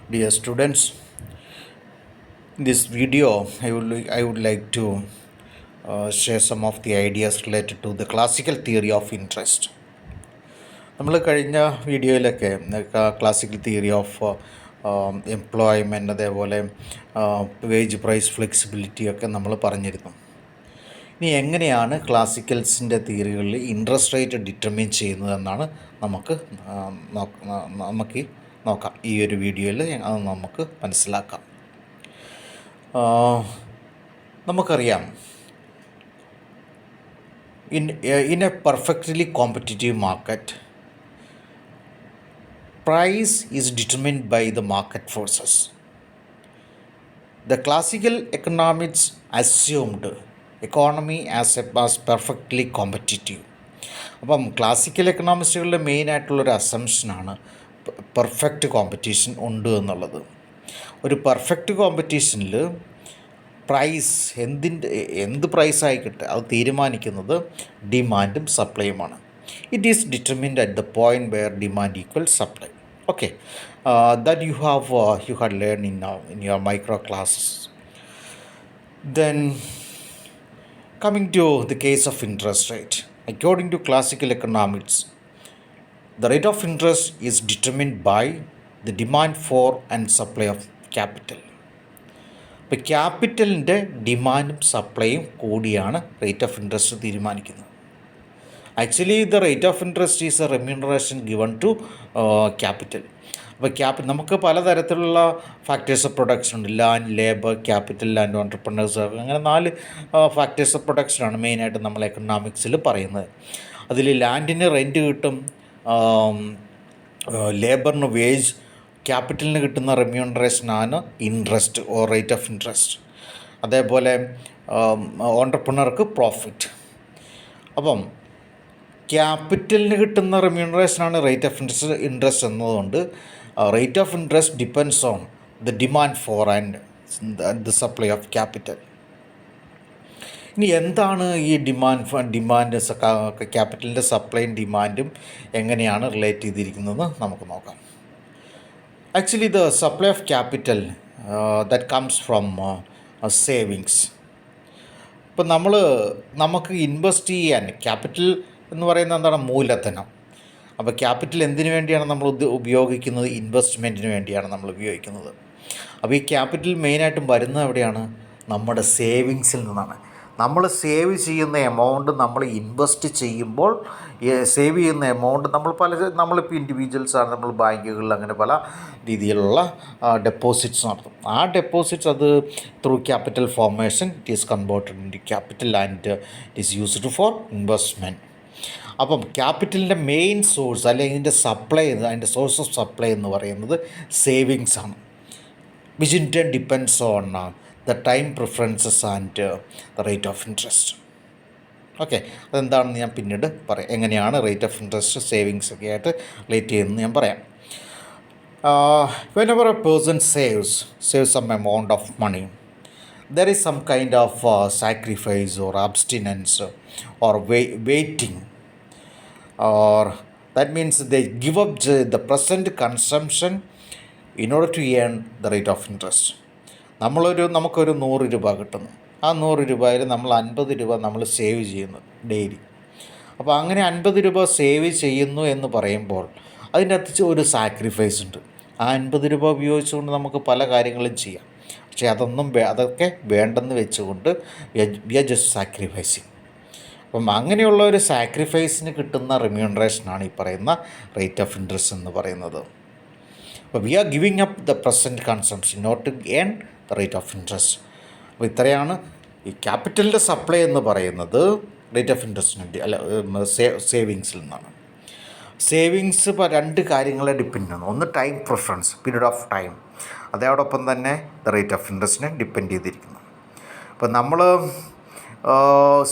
Dear students, in this video, I would like to share some of the ideas related to the classical theory of interest. നമ്മൾ കഴിഞ്ഞ വീഡിയോയിലൊക്കെ classical theory of employment അതേപോലെ wage price flexibility ഒക്കെ നമ്മൾ പറഞ്ഞിരുന്നു. ഇനി എങ്ങനെയാണ് ക്ലാസിക്കൽസിൻ്റെ തിയറികളിൽ interest rate determine ചെയ്യുന്നതെന്നാണ് നമുക്ക് നോക്കാം. ഈ ഒരു വീഡിയോയിൽ അത് നമുക്ക് മനസ്സിലാക്കാം. നമുക്കറിയാം, in a perfectly competitive market, price is determined by the market forces. The classical economics assumed economy as perfectly competitive. അപ്പം ക്ലാസിക്കൽ എക്കണോമിക്സുകളുടെ മെയിനായിട്ടുള്ളൊരു അസംഷനാണ് പെർഫെക്റ്റ് കോമ്പറ്റീഷൻ ഉണ്ട് എന്നുള്ളത്. ഒരു പെർഫെക്റ്റ് കോമ്പറ്റീഷനിൽ പ്രൈസ് എന്ത് പ്രൈസ് ആയിക്കട്ടെ അത് തീരുമാനിക്കുന്നത് ഡിമാൻഡും സപ്ലൈയുമാണ്. It is determined at the point where demand equal supply. Okay, that you had learned in your micro classes. Then coming to the case of interest rate, according to classical economics, the rate of interest is determined by the demand for and supply of capital. ഇപ്പോൾ ക്യാപിറ്റലിൻ്റെ ഡിമാൻഡും സപ്ലൈയും കൂടിയാണ് rate of interest തീരുമാനിക്കുന്നത്. Actually the rate of interest is a remuneration given to capital. അപ്പോൾ നമുക്ക് പലതരത്തിലുള്ള factors of production ഉണ്ട്. Land, labour, capital, land entrepreneurs, അങ്ങനെ 4 ഫാക്ടേഴ്സ് ഓഫ് പ്രൊഡക്ഷനാണ് മെയിനായിട്ട് നമ്മൾ എക്കണോമിക്സിൽ പറയുന്നത്. അതിൽ ലാൻഡിന് റെൻറ്റ് കിട്ടും, ലേബറിന് വേജ്, ക്യാപിറ്റലിന് കിട്ടുന്ന റെമ്യൂണറേഷനാണ് interest or rate of interest. അതേപോലെ ഓൺട്രപ്രണർക്ക് പ്രോഫിറ്റ്. അപ്പം ക്യാപിറ്റലിന് കിട്ടുന്ന റെമ്യൂണറേഷനാണ് റേറ്റ് ഓഫ് ഇൻട്രസ്റ്റ് എന്നതുകൊണ്ട് rate of interest depends on the demand for and the supply of capital. ഇനി എന്താണ് ഈ ഡിമാൻഡ് ക്യാപിറ്റലിൻ്റെ സപ്ലൈയും ഡിമാൻഡും എങ്ങനെയാണ് റിലേറ്റ് ചെയ്തിരിക്കുന്നത് നമുക്ക് നോക്കാം. Actually the supply of capital that comes from savings. ഇപ്പം നമുക്ക് ഇൻവെസ്റ്റ് ചെയ്യാൻ ക്യാപിറ്റൽ എന്ന് പറയുന്നത് എന്താണ്? മൂലധനം. അപ്പോൾ ക്യാപിറ്റൽ എന്തിനു വേണ്ടിയാണ് നമ്മൾ ഉപയോഗിക്കുന്നത്? ഇൻവെസ്റ്റ്മെൻറ്റിന് വേണ്ടിയാണ് നമ്മൾ ഉപയോഗിക്കുന്നത്. അപ്പോൾ ഈ ക്യാപിറ്റൽ മെയിനായിട്ടും വരുന്നത് എവിടെയാണ്? നമ്മുടെ സേവിങ്സിൽ നിന്നാണ്. നമ്മൾ സേവ് ചെയ്യുന്ന എമൗണ്ട് നമ്മൾ ഇൻവെസ്റ്റ് ചെയ്യുമ്പോൾ സേവ് ചെയ്യുന്ന എമൗണ്ട് നമ്മളിപ്പോൾ ഇൻഡിവിജ്വൽസാണ്, നമ്മൾ ബാങ്കുകളിൽ അങ്ങനെ പല രീതിയിലുള്ള ഡെപ്പോസിറ്റ്സ് നടത്തും. ആ ഡെപ്പോസിറ്റ്സ് അത് through capital formation it is converted into capital and it is used for investment. അപ്പം ക്യാപിറ്റലിൻ്റെ മെയിൻ സോഴ്സ് അല്ലെങ്കിൽ അതിൻ്റെ സോഴ്സ് ഓഫ് സപ്ലൈ എന്ന് പറയുന്നത് സേവിങ്സ് ആണ്, which in turn depends on the time preferences and the rate of interest. Okay, അതെന്താണെന്ന് ഞാൻ പിന്നീട് പറയാം. എങ്ങനെയാണ് റേറ്റ് ഓഫ് ഇൻട്രസ്റ്റ് സേവിങ്സ് ഒക്കെ ആയിട്ട് റിലേറ്റ് ചെയ്യുന്നത് ഞാൻ പറയാം. whenever a person saves some amount of money, there is some kind of sacrifice or abstinence or waiting, or that means they give up the present consumption in order to earn the rate of interest. നമുക്കൊരു 100 രൂപ കിട്ടുന്നു. ആ 100 രൂപയിൽ നമ്മൾ 50 രൂപ നമ്മൾ save ചെയ്യുന്നു daily. അപ്പോൾ അങ്ങനെ 50 രൂപ സേവ് ചെയ്യുന്നു എന്ന് പറയുമ്പോൾ അതിൻ്റെ അകത്ത് ഒരു സാക്രിഫൈസ് ഉണ്ട്. ആ 50 രൂപ ഉപയോഗിച്ചുകൊണ്ട് നമുക്ക് പല കാര്യങ്ങളും ചെയ്യാം. പക്ഷേ അതൊക്കെ വേണ്ടെന്ന് വെച്ചുകൊണ്ട് വി ആർ ജസ്റ്റ് സാക്രിഫൈസിങ്. അപ്പം അങ്ങനെയുള്ള ഒരു സാക്രിഫൈസിന് കിട്ടുന്ന റെമ്യൂണറേഷനാണ് ഈ പറയുന്ന റേറ്റ് ഓഫ് ഇൻട്രസ്റ്റ് എന്ന് പറയുന്നത്. അപ്പോൾ we are giving up the present consumption not to earn the rate of interest. അപ്പോൾ ഇത്രയാണ് ഈ ക്യാപിറ്റലിൻ്റെ സപ്ലൈ എന്ന് പറയുന്നത് റേറ്റ് ഓഫ് ഇൻട്രസ്റ്റിന് സേവിങ്സിൽ നിന്നാണ്. സേവിങ്സ് ഇപ്പോൾ 2 കാര്യങ്ങളെ ഡിപ്പെൻഡ് ചെയ്യുന്നു. ഒന്ന് time preference, period of time, അതോടൊപ്പം തന്നെ ദ റേറ്റ് ഓഫ് ഇൻട്രസ്റ്റിനെ ഡിപ്പെൻഡ് ചെയ്തിരിക്കുന്നു. അപ്പോൾ നമ്മൾ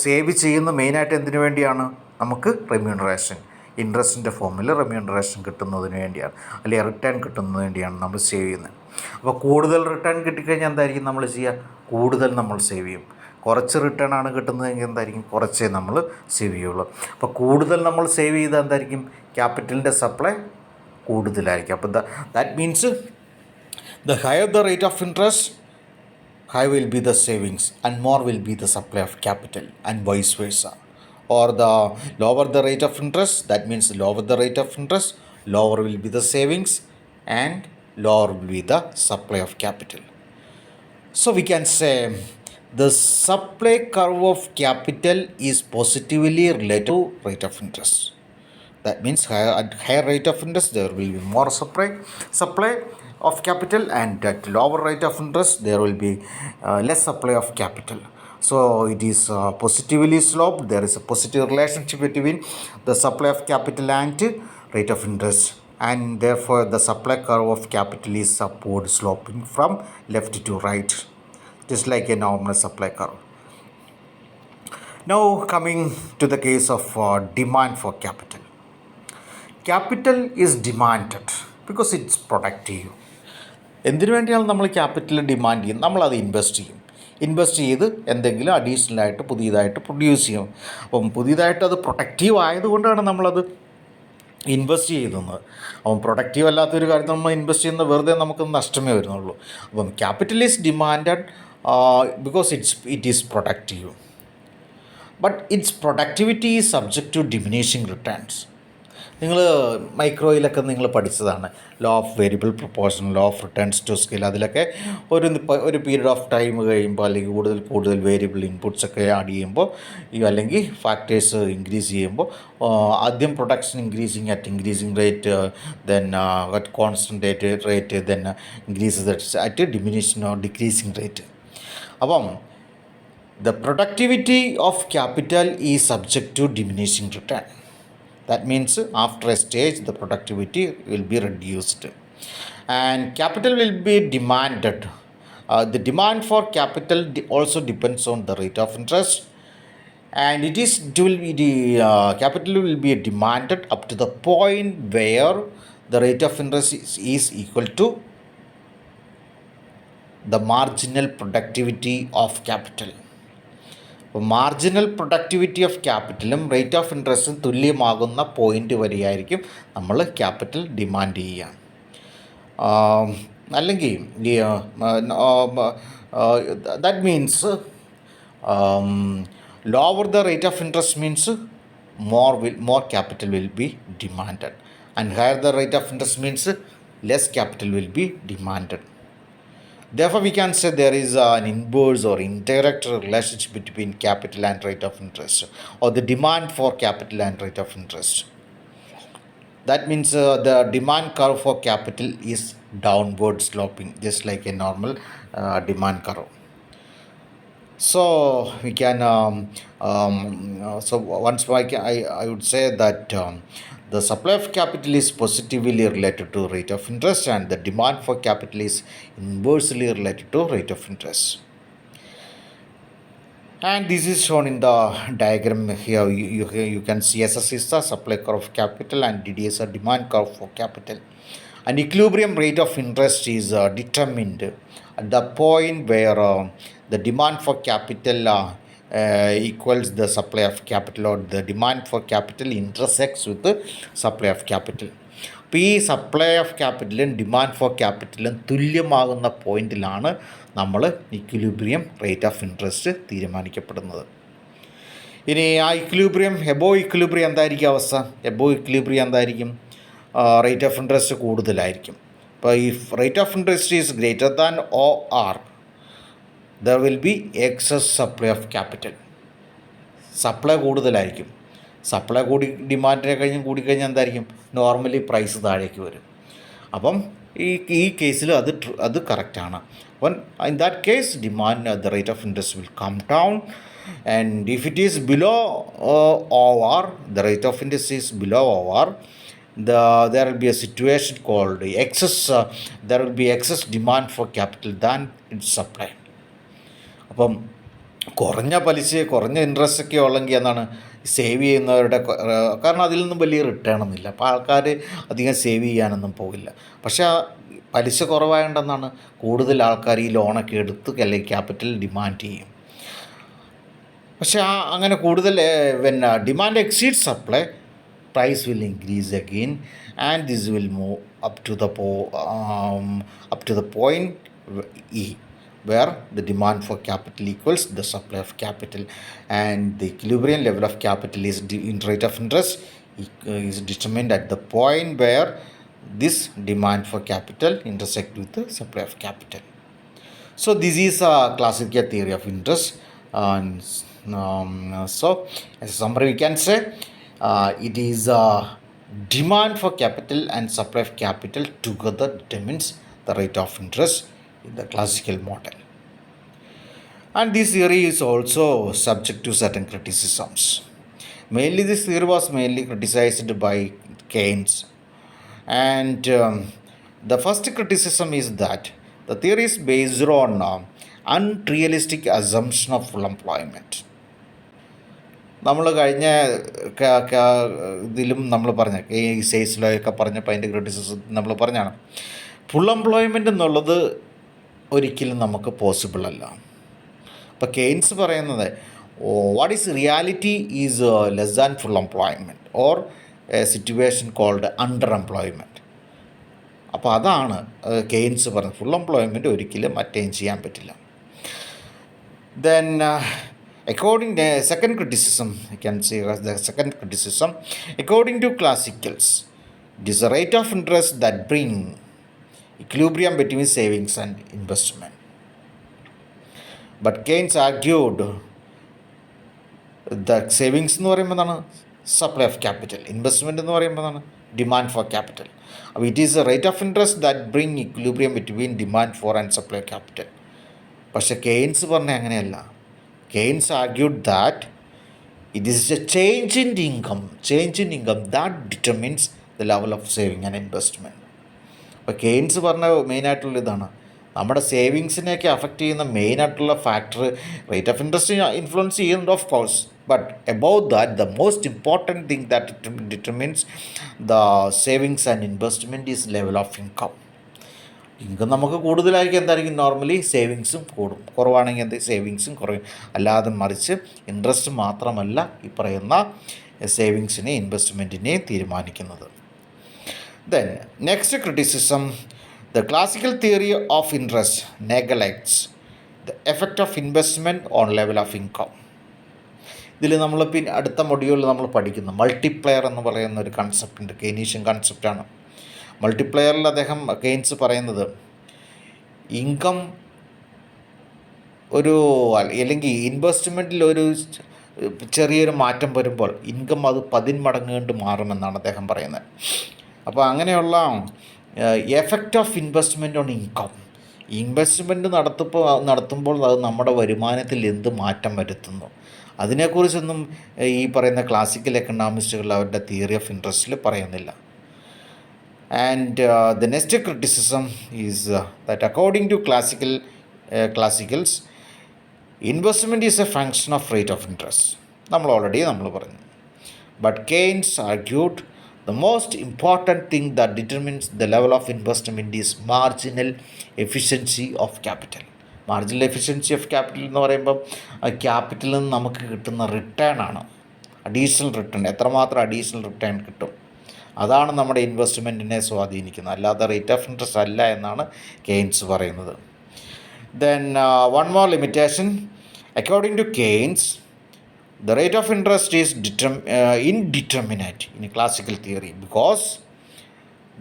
സേവ് ചെയ്യുന്ന മെയിനായിട്ട് എന്തിനു വേണ്ടിയാണ്? നമുക്ക് റെമ്യൂണറേഷൻ, ഇൻട്രസ്റ്റിൻ്റെ ഫോമിൽ റെമ്യൂണറേഷൻ കിട്ടുന്നതിന് വേണ്ടിയാണ്, അല്ലെങ്കിൽ റിട്ടേൺ കിട്ടുന്നതിന് വേണ്ടിയാണ് നമ്മൾ സേവ് ചെയ്യുന്നത്. അപ്പോൾ കൂടുതൽ റിട്ടേൺ കിട്ടിക്കഴിഞ്ഞാൽ എന്തായിരിക്കും നമ്മൾ ചെയ്യുക? കൂടുതൽ നമ്മൾ സേവ് ചെയ്യും. കുറച്ച് റിട്ടേൺ ആണ് കിട്ടുന്നതെങ്കിൽ എന്തായിരിക്കും? കുറച്ചേ നമ്മൾ സേവ് ചെയ്യുള്ളൂ. അപ്പോൾ കൂടുതൽ നമ്മൾ സേവ് ചെയ്താൽ എന്തായിരിക്കും? ക്യാപിറ്റലിൻ്റെ സപ്ലൈ കൂടുതലായിരിക്കും. അപ്പോൾ that means The higher the rate of interest, high will be the savings and more will be the supply of capital, and vice versa. Or the lower the rate of interest, that means lower the rate of interest, lower will be the savings and lower will be the supply of capital. So we can say the supply curve of capital is positively related to rate of interest. That means at higher rate of interest there will be more supply of capital, and at lower rate of interest there will be less supply of capital. So it is positively sloped. There is a positive relationship between the supply of capital and rate of interest, and therefore the supply curve of capital is upward sloping from left to right, just like a normal supply curve. Now coming to the case of demand for capital. Capital is demanded because it's productive. എന്തിനു വേണ്ടിയാണ് നമ്മൾ capital demand ചെയ്യും? നമ്മളത് invest ചെയ്ത് എന്തെങ്കിലും അഡീഷണലായിട്ട് പുതിയതായിട്ട് produce ചെയ്യും. അപ്പം പുതിയതായിട്ട് അത് പ്രൊഡക്റ്റീവ് ആയതുകൊണ്ടാണ് നമ്മളത് ഇൻവെസ്റ്റ് ചെയ്യുന്നത്. അപ്പം പ്രൊഡക്റ്റീവ് അല്ലാത്തൊരു കാര്യം നമ്മൾ ഇൻവെസ്റ്റ് ചെയ്യുന്നത് വെറുതെ നമുക്ക് നഷ്ടമേ വരുന്നുള്ളൂ. അപ്പം capital is demanded because it is productive. But its productivity is subject to diminishing returns. നിങ്ങൾ മൈക്രോയിലൊക്കെ നിങ്ങൾ പഠിച്ചതാണ് law of variable proportion, law of returns to scale. അതിലൊക്കെ ഒരു പീരീഡ് ഓഫ് ടൈം കഴിയുമ്പോൾ അല്ലെങ്കിൽ കൂടുതൽ വേരിയബിൾ ഇൻപുട്സൊക്കെ ആഡ് ചെയ്യുമ്പോൾ അല്ലെങ്കിൽ ഫാക്ടേഴ്സ് ഇൻക്രീസ് ചെയ്യുമ്പോൾ ആദ്യം production increasing rate, then at constant rate, then increases at decreasing rate. അപ്പം the productivity of capital is subject to diminishing return. That means after a stage the productivity will be reduced and capital will be demanded. The demand for capital also depends on the rate of interest, and capital will be demanded up to the point where the rate of interest is equal to the marginal productivity of capital. അപ്പോൾ marginal productivity of ക്യാപിറ്റലും rate of ഇൻട്രസ്റ്റും തുല്യമാകുന്ന point വരെയായിരിക്കും നമ്മൾ capital demand ചെയ്യുക. അല്ലെങ്കിൽ that means lower the rate of interest means more capital will be demanded, and higher the rate of interest means less capital will be demanded. Therefore, we can say there is an inverse or indirect relationship between capital and rate of interest, or the demand for capital and rate of interest. That means the demand curve for capital is downward sloping, just like a normal demand curve. So we can so once more I would say that the supply of capital is positively related to rate of interest, and the demand for capital is inversely related to rate of interest. And this is shown in the diagram here. You can see SS is the supply curve of capital and DD is a demand curve for capital. An equilibrium rate of interest is determined at the point where the demand for capital equals the supply of capital, or the demand for capital intersects with the supply of capital. അപ്പോൾ ഈ supply of ക്യാപിറ്റലും demand for ക്യാപിറ്റലും തുല്യമാകുന്ന പോയിന്റിലാണ് നമ്മൾ equilibrium rate of interest തീരുമാനിക്കപ്പെടുന്നത്. ഇനി ആ equilibrium above equilibrium എന്തായിരിക്കും അവസ്ഥ? Above equilibrium എന്തായിരിക്കും? Rate of interest കൂടുതലായിരിക്കും. അപ്പോൾ ഈ rate of interest is greater than OR, there will be excess supply of capital. Supply കൂടുതലായിരിക്കും. സപ്ലൈ ഡിമാൻഡിനെ കൂടിക്കഴിഞ്ഞാൽ എന്തായിരിക്കും? നോർമലി പ്രൈസ് താഴേക്ക് വരും. അപ്പം ഈ കേസിൽ അത് കറക്റ്റാണ്. അപ്പം in that case the rate of interest will come down, and if it is below OR, the rate of interest is below OR, there will be a situation called excess. There will be excess demand for capital than its supply. അപ്പം കുറഞ്ഞ പലിശ, കുറഞ്ഞ interest ഒക്കെ ഉള്ളെങ്കിൽ എന്താണ് save ചെയ്യുന്നവരുടെ, കാരണം അതിൽ നിന്നും വലിയ റിട്ടേൺ ഒന്നുമില്ല. അപ്പോൾ ആൾക്കാർ അധികം സേവ് ചെയ്യാനൊന്നും പോകില്ല. പക്ഷേ പലിശ കുറവായതുകൊണ്ടെന്നാണ് കൂടുതൽ ആൾക്കാർ ഈ ലോണൊക്കെ എടുത്ത് അല്ലെങ്കിൽ ക്യാപിറ്റൽ ഡിമാൻഡ് ചെയ്യും. പക്ഷേ അങ്ങനെ കൂടുതൽ demand exceed supply, price will increase again, and this will move up to the point E, where the demand for capital equals the supply of capital, and the equilibrium level of capital is rate of interest is determined at the point where this demand for capital intersect with the supply of capital. So this is a classical theory of interest. So as a summary, we can say it is demand for capital and supply of capital together determines the rate of interest in the classical model. And this theory is also subject to certain criticisms. Mainly this theory was mainly criticized by Keynes. And the first criticism is that the theory is based on unrealistic assumption of full employment. നമ്മൾ കഴിഞ്ഞ ഇതിലും നമ്മൾ പറഞ്ഞ ഈ സേസിലൊക്കെ പറഞ്ഞപ്പോൾ അതിൻ്റെ criticism നമ്മൾ പറഞ്ഞാണ്, ഫുൾ എംപ്ലോയ്മെൻ്റ് എന്നുള്ളത് ഒരിക്കലും നമുക്ക് പോസിബിൾ അല്ല. അപ്പോൾ കെയ്ൻസ് പറയുന്നത് what is reality is less than full employment or a situation called under employment. അപ്പോൾ അതാണ് കെയ്ൻസ് പറഞ്ഞത്, ഫുൾ എംപ്ലോയ്മെൻറ്റ് ഒരിക്കലും അറ്റൈൻ ചെയ്യാൻ പറ്റില്ല. Then according to second criticism, you can see the second criticism, according to classicals, it is the rate of interest that bring equilibrium between savings and investment. But Keynes argued that savings എന്ന് പറയുമ്പോൾ എന്താണ്, supply of capital, investment എന്ന് പറയുമ്പോൾ എന്താണ്, demand for capital. അപ്പോൾ it is A rate of interest that bring equilibrium between demand for and supply of capital. പക്ഷേ Keynes പറഞ്ഞ അങ്ങനെയല്ല. Keynes argued that it is a change in income that determines the level of saving and investment. അപ്പോൾ Keynes പറഞ്ഞ മെയിനായിട്ടുള്ള ഇതാണ്, നമ്മുടെ സേവിങ്സിനെയൊക്കെ affect ചെയ്യുന്ന മെയിനായിട്ടുള്ള factor rate of interest influence ചെയ്യുന്നുണ്ട്, of course. But about that the most important thing that determines the savings and investment is level of income. Income നമുക്ക് കൂടുതലായിരിക്കും, എന്തായിരിക്കും നോർമലി സേവിങ്സും കൂടും, കുറവാണെങ്കിൽ എന്ത് സേവിങ്സും കുറയും. അല്ലാതെ മറിച്ച് ഇൻട്രസ്റ്റ് മാത്രമല്ല ഈ പറയുന്ന സേവിങ്സിനെ ഇൻവെസ്റ്റ്മെൻറ്റിനെ തീരുമാനിക്കുന്നത്. Then next criticism, the classical theory of interest neglects the effect of investment on level of income. ഇതിൽ നമ്മൾ പിന്നെ അടുത്ത മൊഡ്യൂളിൽ നമ്മൾ പഠിക്കുന്ന മൾട്ടിപ്ലെയർ എന്ന് പറയുന്ന ഒരു കൺസെപ്റ്റുണ്ട്, കെയ്നീഷ്യൻ കൺസെപ്റ്റാണ്. മൾട്ടിപ്ലെയറിൽ അദ്ദേഹം കെയ്ൻസ് പറയുന്നത് ഇൻകം ഒരു അല്ലെങ്കിൽ ഇൻവെസ്റ്റ്മെൻറ്റിൽ ഒരു ചെറിയൊരു മാറ്റം വരുമ്പോൾ ഇൻകം അത് 10 മടങ്ങ് കൊണ്ട് മാറുമെന്നാണ് അദ്ദേഹം പറയുന്നത്. അപ്പോൾ അങ്ങനെയുള്ള effect of investment on income, investment നടത്തുമ്പോൾ അത് നമ്മുടെ വരുമാനത്തിൽ എന്ത് മാറ്റം വരുത്തുന്നു, അതിനെക്കുറിച്ചൊന്നും ഈ പറയുന്ന ക്ലാസിക്കൽ എക്കണോമിസ്റ്റുകൾ അവരുടെ തിയറി ഓഫ് ഇൻട്രസ്റ്റിൽ പറയുന്നില്ല. And the next criticism is that according to classicals, investment is a function of rate of interest. നമ്മൾ പറഞ്ഞു. But Keynes argued the most important thing that determines the level of investment is marginal efficiency of capital. Marginal efficiency of capital എന്ന് പറയുമ്പം ക്യാപിറ്റലിൽ നിന്ന് നമുക്ക് കിട്ടുന്ന return ആണ്, additional return, എത്രമാത്രം additional return കിട്ടും, അതാണ് നമ്മുടെ ഇൻവെസ്റ്റ്മെൻറ്റിനെ സ്വാധീനിക്കുന്നത്, അല്ലാതെ റേറ്റ് ഓഫ് ഇൻട്രസ്റ്റ് അല്ല എന്നാണ് കെയ്ൻസ് പറയുന്നത്. Then one more limitation, according to Keynes the rate of interest is indeterminate in classical theory because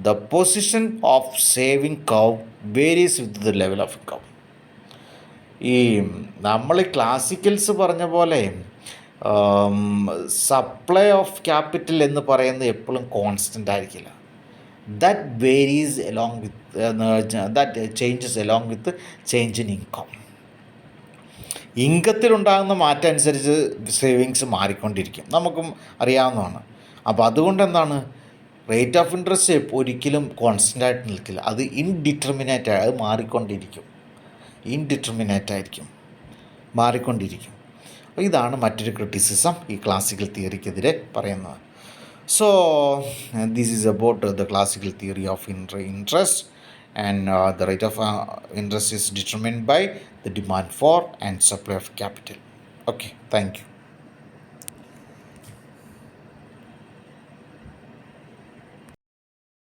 the position of saving curve varies with the level of income. ഈ നമ്മൾ classicals പറഞ്ഞ പോലെ supply of capital എന്ന് പറയുന്നത് എപ്പോഴും constant ആയിരിക്കില്ല. That varies along with that changes along with change in income. ഇൻകത്തിലുണ്ടാകുന്ന മാറ്റം അനുസരിച്ച് സേവിങ്സ് മാറിക്കൊണ്ടിരിക്കും, നമുക്കും അറിയാവുന്നതാണ്. അപ്പോൾ അതുകൊണ്ട് എന്താണ്, റേറ്റ് ഓഫ് ഇൻട്രസ്റ്റ് ഒരിക്കലും കോൺസ്റ്റൻ്റ് ആയിട്ട് നിൽക്കില്ല, അത് ഇൻഡിറ്റർമിനേറ്റ്, അത് മാറിക്കൊണ്ടിരിക്കും, മാറിക്കൊണ്ടിരിക്കും. ഇതാണ് മറ്റൊരു ക്രിറ്റിസിസം ഈ ക്ലാസിക്കൽ തിയറിക്കെതിരെ പറയുന്നത്. So this is about the classical theory of interest, and the rate of interest is determined by the demand for and supply of capital. Okay, thank you.